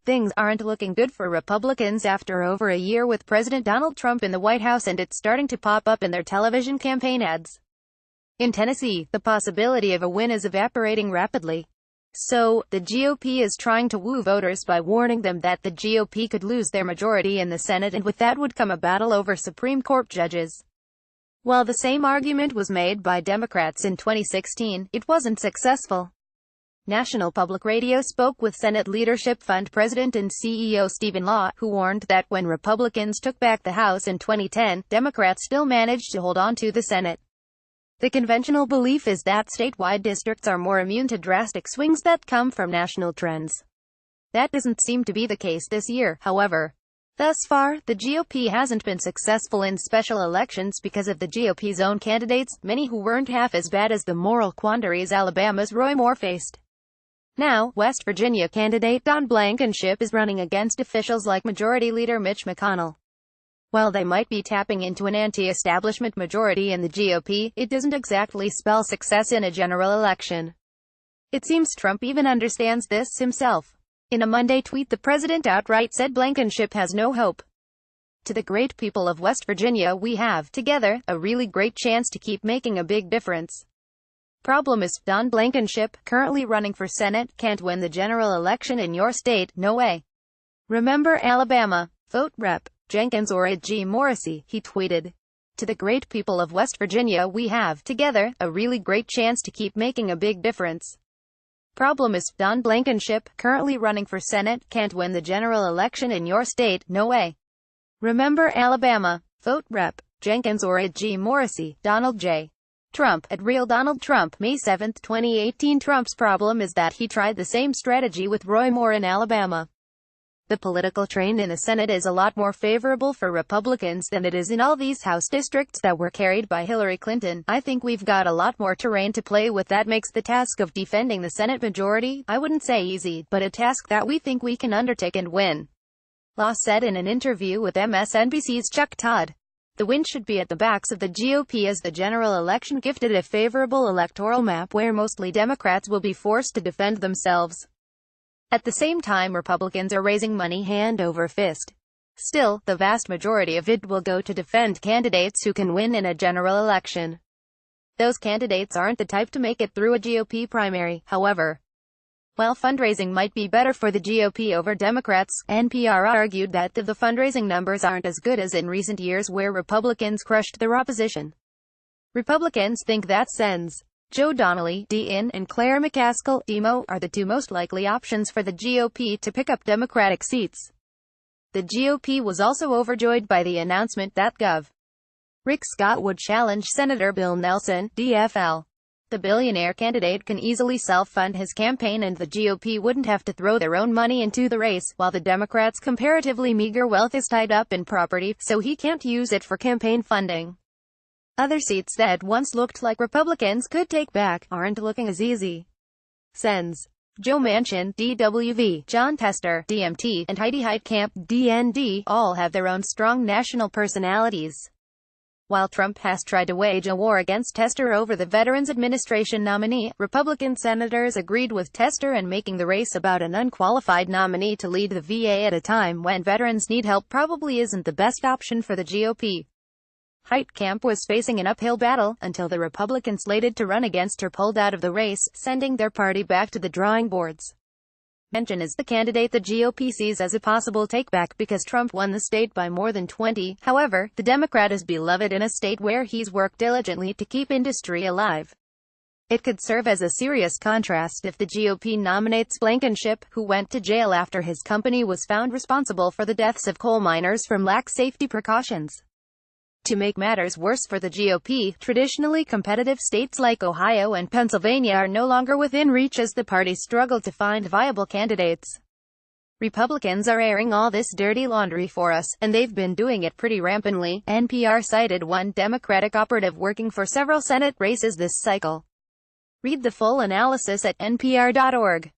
Things aren't looking good for Republicans after over a year with President Donald Trump in the White House, and it's starting to pop up in their television campaign ads. In Tennessee, the possibility of a win is evaporating rapidly. So, the GOP is trying to woo voters by warning them that the GOP could lose their majority in the Senate, and with that would come a battle over Supreme Court judges. While the same argument was made by Democrats in 2016, it wasn't successful. National Public Radio spoke with Senate Leadership Fund President and CEO Stephen Law, who warned that when Republicans took back the House in 2010, Democrats still managed to hold on to the Senate. The conventional belief is that statewide districts are more immune to drastic swings that come from national trends. That doesn't seem to be the case this year, however. Thus far, the GOP hasn't been successful in special elections because of the GOP's own candidates, many who weren't half as bad as the moral quandaries Alabama's Roy Moore faced. Now, West Virginia candidate Don Blankenship is running against officials like Majority Leader Mitch McConnell. While they might be tapping into an anti-establishment majority in the GOP, it doesn't exactly spell success in a general election. It seems Trump even understands this himself. In a Monday tweet, the president outright said Blankenship has no hope. To the great people of West Virginia, we have, together, a really great chance to keep making a big difference. Problem is, Don Blankenship, currently running for Senate, can't win the general election in your state, no way. Remember Alabama. Vote Rep. Jenkins or Ed G. Morrissey, he tweeted. To the great people of West Virginia, we have, together, a really great chance to keep making a big difference. Problem is, Don Blankenship, currently running for Senate, can't win the general election in your state, no way. Remember Alabama. Vote Rep. Jenkins or Ed G. Morrissey, Donald J. Trump, at Real Donald Trump, May 7, 2018. Trump's problem is that he tried the same strategy with Roy Moore in Alabama. The political terrain in the Senate is a lot more favorable for Republicans than it is in all these House districts that were carried by Hillary Clinton. I think we've got a lot more terrain to play with. That makes the task of defending the Senate majority, I wouldn't say easy, but a task that we think we can undertake and win. Law said in an interview with MSNBC's Chuck Todd. The win should be at the backs of the GOP, as the general election gifted a favorable electoral map where mostly Democrats will be forced to defend themselves. At the same time, Republicans are raising money hand over fist. Still, the vast majority of it will go to defend candidates who can win in a general election. Those candidates aren't the type to make it through a GOP primary, however. While fundraising might be better for the GOP over Democrats, NPR argued that the fundraising numbers aren't as good as in recent years where Republicans crushed their opposition. Republicans think that Sens. Joe Donnelly, D.N., and Claire McCaskill, D.Mo., are the two most likely options for the GOP to pick up Democratic seats. The GOP was also overjoyed by the announcement that Gov. Rick Scott would challenge Senator Bill Nelson, DFL. The billionaire candidate can easily self-fund his campaign, and the GOP wouldn't have to throw their own money into the race, while the Democrats' comparatively meager wealth is tied up in property, so he can't use it for campaign funding. Other seats that once looked like Republicans could take back aren't looking as easy. Sens. Joe Manchin, DWV, John Tester, DMT, and Heidi Heitkamp, DND, all have their own strong national personalities. While Trump has tried to wage a war against Tester over the Veterans Administration nominee, Republican senators agreed with Tester in making the race about an unqualified nominee to lead the VA at a time when veterans need help probably isn't the best option for the GOP. Heitkamp was facing an uphill battle, until the Republican slated to run against her pulled out of the race, sending their party back to the drawing boards. Manchin is the candidate the GOP sees as a possible takeback because Trump won the state by more than 20. However, the Democrat is beloved in a state where he's worked diligently to keep industry alive. It could serve as a serious contrast if the GOP nominates Blankenship, who went to jail after his company was found responsible for the deaths of coal miners from lax safety precautions. To make matters worse for the GOP, traditionally competitive states like Ohio and Pennsylvania are no longer within reach as the parties struggle to find viable candidates. Republicans are airing all this dirty laundry for us, and they've been doing it pretty rampantly. NPR cited one Democratic operative working for several Senate races this cycle. Read the full analysis at npr.org.